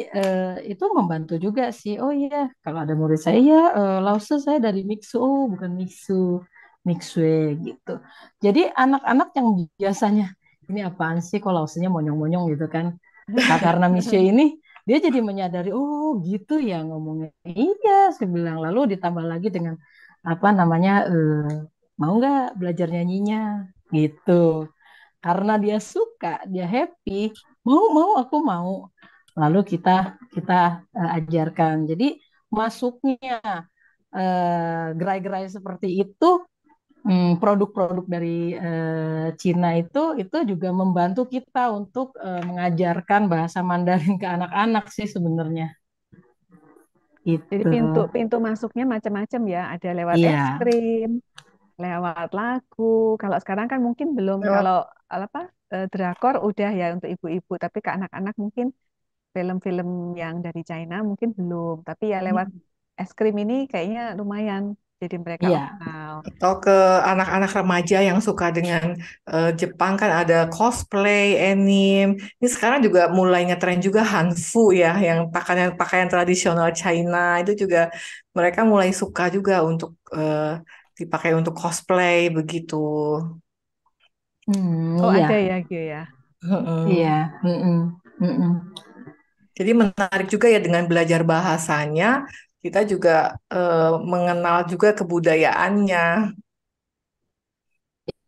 itu membantu juga sih. Oh iya, kalau ada murid saya, ya lause saya dari Mixu, oh bukan Mixu, Mixue gitu. Jadi anak-anak yang biasanya ini apaan sih kok lausenya monyong-monyong gitu kan. Karena Mixue ini dia jadi menyadari, oh gitu ya ngomongnya. Iya, saya bilang. Lalu ditambah lagi dengan apa namanya, mau nggak belajar nyanyinya gitu. Karena dia suka, dia happy, mau aku mau. Lalu kita kita ajarkan. Jadi masuknya gerai-gerai seperti itu, produk-produk dari Cina itu juga membantu kita untuk mengajarkan bahasa Mandarin ke anak-anak sih sebenarnya. Jadi Itu. pintu pintu masuknya macam-macam ya. Ada lewat es Iya, krim, lewat lagu. Kalau sekarang kan mungkin belum. Lewat Kalau apa drakor udah ya untuk ibu-ibu. Tapi ke anak-anak mungkin film-film yang dari China mungkin belum. Tapi ya lewat es krim ini kayaknya lumayan. Jadi mereka oh iya, kenal. atau ke anak-anak remaja yang suka dengan Jepang kan ada cosplay, anime. Ini sekarang juga mulai ngetren juga Hanfu ya, yang pakaian-pakaian tradisional China itu juga mereka mulai suka juga untuk dipakai untuk cosplay begitu. Oh ada iya, ya Gio ya. iya, Heeh. mm-mm, mm-mm. Jadi menarik juga ya dengan belajar bahasanya, kita juga mengenal juga kebudayaannya.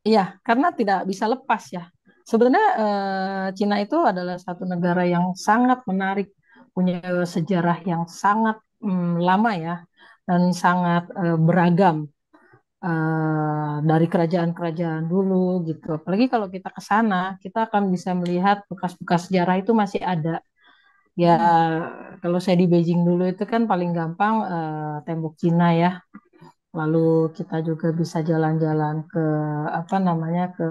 Iya, karena tidak bisa lepas ya. Sebenarnya Cina itu adalah satu negara yang sangat menarik, punya sejarah yang sangat lama ya, dan sangat beragam dari kerajaan-kerajaan dulu gitu. Apalagi kalau kita ke sana, kita akan bisa melihat bekas-bekas sejarah itu masih ada. Ya, kalau saya di Beijing dulu itu kan paling gampang tembok Cina ya. Lalu kita juga bisa jalan-jalan ke apa namanya ke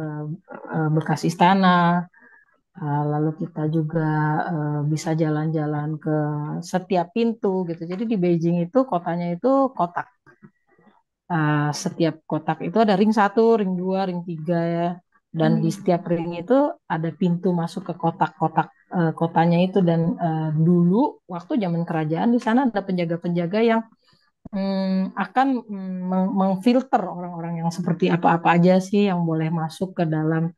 bekas istana. Lalu kita juga bisa jalan-jalan ke setiap pintu gitu. Jadi di Beijing itu kotanya itu kotak. Setiap kotak itu ada ring satu, ring dua, ring tiga ya. Dan di Hmm. setiap ring itu ada pintu masuk ke kotak-kotak kotanya itu. Dan dulu waktu zaman kerajaan di sana ada penjaga-penjaga yang akan memfilter orang-orang yang seperti apa-apa aja sih yang boleh masuk ke dalam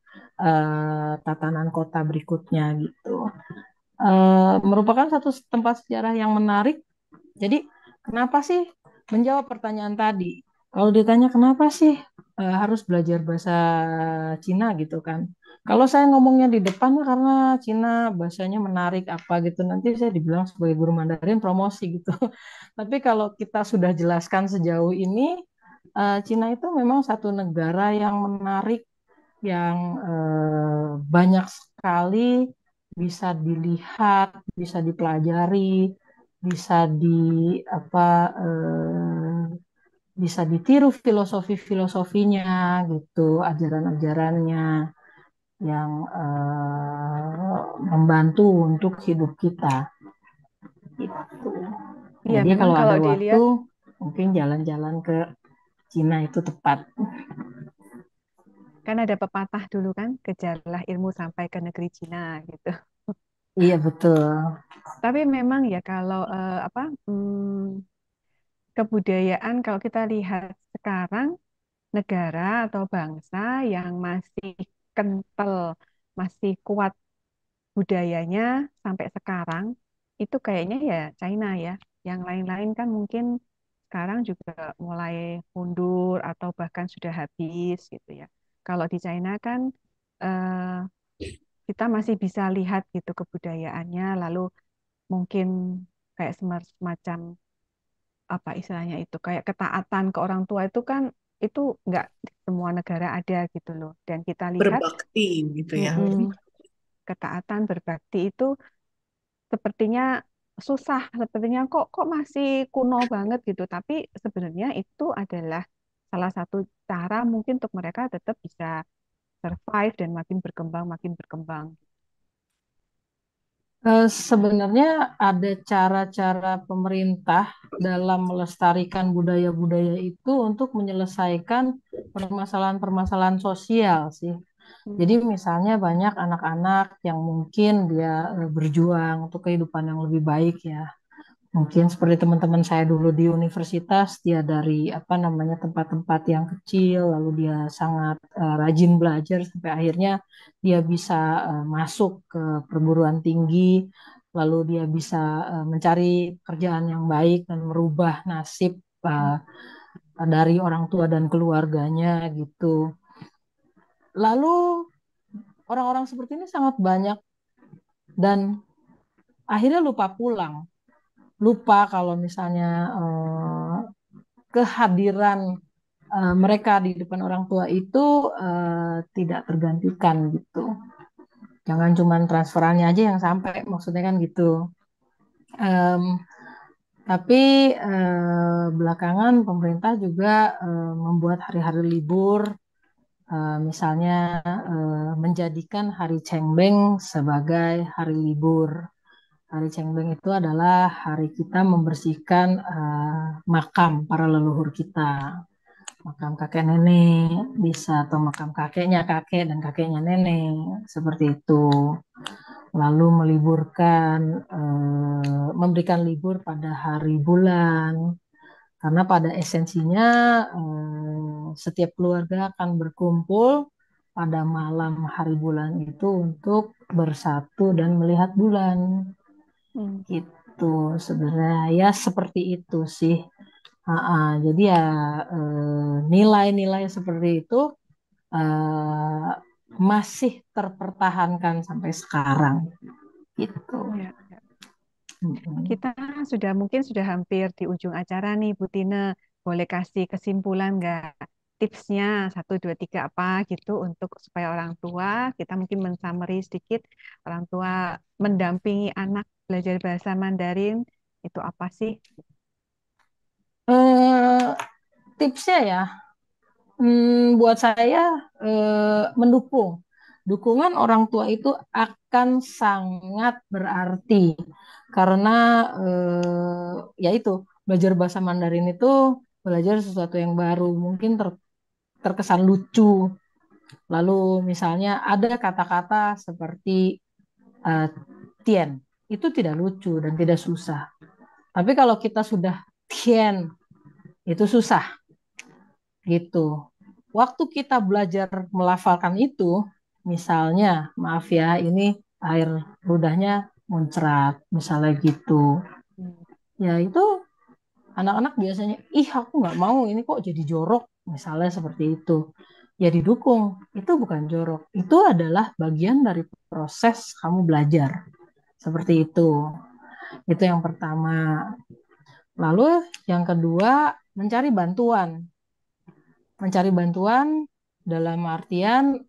tatanan kota berikutnya gitu. Merupakan satu tempat sejarah yang menarik. Jadi kenapa sih menjawab pertanyaan tadi? Kalau ditanya kenapa sih harus belajar bahasa Cina gitu kan? Kalau saya ngomongnya di depannya karena Cina bahasanya menarik apa gitu, nanti saya dibilang sebagai guru Mandarin promosi gitu. Tapi kalau kita sudah jelaskan sejauh ini, Cina itu memang satu negara yang menarik, yang banyak sekali bisa dilihat, bisa dipelajari, bisa di apa bisa ditiru filosofinya gitu, ajaran-ajarannya yang membantu untuk hidup kita gitu. Iya Jadi memang kalau kalau ada waktu dilihat mungkin jalan-jalan ke Cina itu tepat. kan ada pepatah dulu kan kejarlah ilmu sampai ke negeri Cina gitu. Iya betul. Tapi memang ya kalau apa kebudayaan kalau kita lihat sekarang negara atau bangsa yang masih kental, masih kuat budayanya sampai sekarang itu kayaknya ya China ya. Yang lain-lain kan mungkin sekarang juga mulai mundur atau bahkan sudah habis gitu ya. Kalau di China kan eh, kita masih bisa lihat gitu kebudayaannya, lalu mungkin kayak semacam apa istilahnya itu kayak ketaatan ke orang tua itu kan itu nggak di semua negara ada gitu loh. Dan kita lihat Berbakti gitu ya. mm-mm, ketaatan berbakti itu sepertinya susah, sepertinya kok kok masih kuno banget gitu. Tapi sebenarnya itu adalah salah satu cara mungkin untuk mereka tetap bisa survive dan makin berkembang. Sebenarnya ada cara-cara pemerintah dalam melestarikan budaya-budaya itu untuk menyelesaikan permasalahan-permasalahan sosial sih. Jadi misalnya banyak anak-anak yang mungkin dia berjuang untuk kehidupan yang lebih baik ya. Mungkin seperti teman-teman saya dulu di universitas, dia dari apa namanya tempat-tempat yang kecil, lalu dia sangat rajin belajar sampai akhirnya dia bisa masuk ke perguruan tinggi, lalu dia bisa mencari pekerjaan yang baik dan merubah nasib dari orang tua dan keluarganya gitu. Lalu orang-orang seperti ini sangat banyak dan akhirnya lupa pulang, lupa kalau misalnya kehadiran mereka di depan orang tua itu tidak tergantikan gitu. Jangan cuma transferannya aja yang sampai, maksudnya kan gitu. Em, tapi belakangan pemerintah juga membuat hari-hari libur, misalnya menjadikan Hari Cengbeng sebagai hari libur. Hari Cengbeng itu adalah hari kita membersihkan makam para leluhur kita. Makam kakek nenek bisa, atau makam kakeknya kakek dan kakeknya nenek, seperti itu. Lalu meliburkan, memberikan libur pada hari bulan, karena pada esensinya setiap keluarga akan berkumpul pada malam hari bulan itu untuk bersatu dan melihat bulan. Gitu sebenarnya ya, seperti itu sih. Jadi ya nilai-nilai seperti itu eh, masih terpertahankan sampai sekarang gitu. Ya, ya. Mm-mm. Kita mungkin sudah hampir di ujung acara nih, Bu Tine. Boleh kasih kesimpulan nggak? Tipsnya satu, dua, tiga apa gitu untuk supaya orang tua, kita mungkin mensummary sedikit, orang tua mendampingi anak belajar bahasa Mandarin itu apa sih? Eh, Tipsnya ya, buat saya mendukung. Dukungan orang tua itu akan sangat berarti karena ya itu, belajar bahasa Mandarin itu belajar sesuatu yang baru, mungkin terkesan lucu. Lalu misalnya ada kata-kata seperti eh, tien, itu tidak lucu dan tidak susah. Tapi kalau kita sudah tien, itu susah gitu. Waktu kita belajar melafalkan itu, misalnya, maaf ya, ini air ludahnya muncrat, misalnya gitu. Ya itu anak-anak biasanya, ih aku nggak mau, ini kok jadi jorok, misalnya seperti itu. Ya didukung, itu bukan jorok, itu adalah bagian dari proses kamu belajar. Seperti itu. Itu yang pertama. Lalu yang kedua, mencari bantuan. Mencari bantuan dalam artian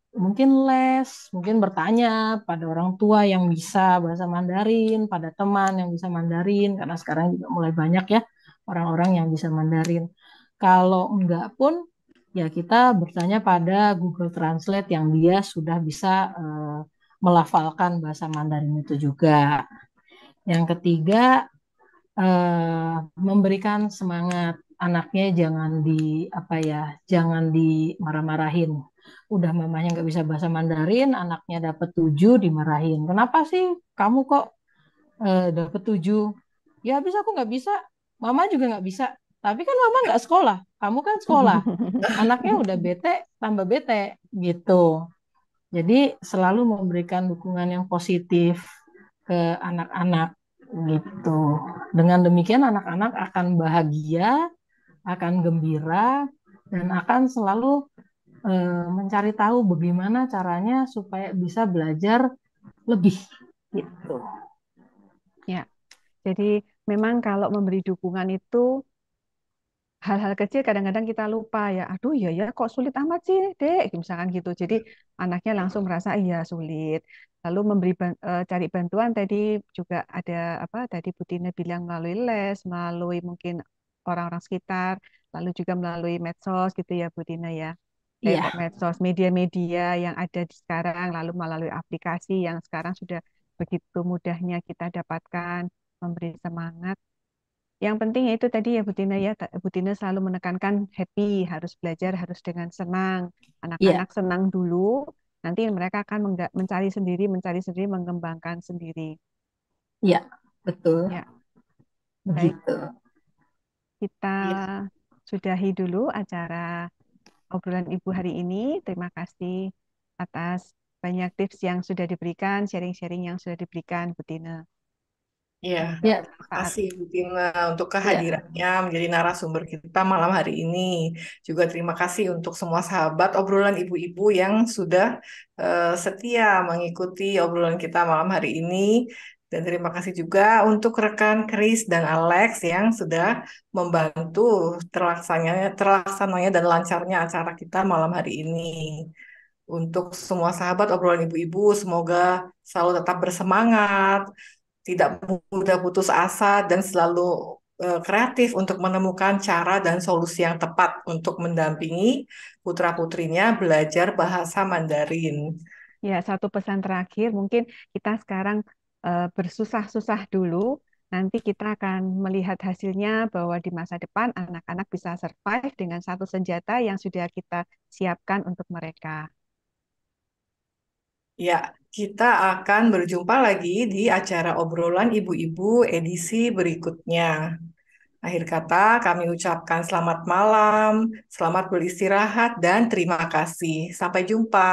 mungkin les, mungkin bertanya pada orang tua yang bisa bahasa Mandarin, pada teman yang bisa Mandarin, karena sekarang juga mulai banyak ya orang-orang yang bisa Mandarin. Kalau enggak pun, ya kita bertanya pada Google Translate yang dia sudah bisa melafalkan bahasa Mandarin itu juga. Yang ketiga, memberikan semangat anaknya, jangan di apa ya, jangan dimarah-marahin. Udah mamanya nggak bisa bahasa Mandarin, anaknya dapat 7 dimarahin. Kenapa sih kamu kok dapat 7? Ya habis aku nggak bisa, mama juga nggak bisa. Tapi kan mama nggak sekolah, kamu kan sekolah. Anaknya udah bete, tambah bete gitu. Jadi selalu memberikan dukungan yang positif ke anak-anak gitu. Dengan demikian anak-anak akan bahagia, akan gembira, dan akan selalu mencari tahu bagaimana caranya supaya bisa belajar lebih gitu. Ya, jadi memang kalau memberi dukungan itu hal-hal kecil kadang-kadang kita lupa ya. Aduh ya ya kok sulit amat sih, Dek, misalkan gitu. Jadi anaknya langsung merasa iya sulit. Lalu cari bantuan tadi juga ada apa tadi Bu Tina bilang melalui les, melalui mungkin orang-orang sekitar, lalu juga melalui medsos gitu ya Bu Tina ya. Iya, Kok medsos, media-media yang ada di sekarang, lalu melalui aplikasi yang sekarang sudah begitu mudahnya kita dapatkan memberi semangat. Yang penting itu tadi ya Bu Tina ya, Bu Tina selalu menekankan happy, harus belajar harus dengan senang. Iya, Anak-anak senang dulu, nanti mereka akan mencari sendiri, mengembangkan sendiri. iya, betul, Ya, baik, begitu. kita Iya, sudahi dulu acara obrolan Ibu hari ini. Terima kasih atas banyak tips yang sudah diberikan, sharing-sharing yang sudah diberikan, Bu Tina. iya. Semoga Ya, Terima bermanfaat. kasih Bu Tina untuk ya, kehadirannya menjadi narasumber kita malam hari ini. Juga terima kasih untuk semua sahabat obrolan ibu-ibu yang sudah setia mengikuti obrolan kita malam hari ini. Dan terima kasih juga untuk rekan Chris dan Alex yang sudah membantu terlaksananya dan lancarnya acara kita malam hari ini. Untuk semua sahabat obrolan ibu-ibu, semoga selalu tetap bersemangat, tidak mudah putus asa, dan selalu kreatif untuk menemukan cara dan solusi yang tepat untuk mendampingi putra-putrinya belajar bahasa Mandarin. Ya, satu pesan terakhir, mungkin kita sekarang bersusah-susah dulu, nanti kita akan melihat hasilnya bahwa di masa depan anak-anak bisa survive dengan satu senjata yang sudah kita siapkan untuk mereka. Ya, kita akan berjumpa lagi di acara obrolan ibu-ibu edisi berikutnya. Akhir kata, kami ucapkan selamat malam, selamat beristirahat, dan terima kasih. Sampai jumpa.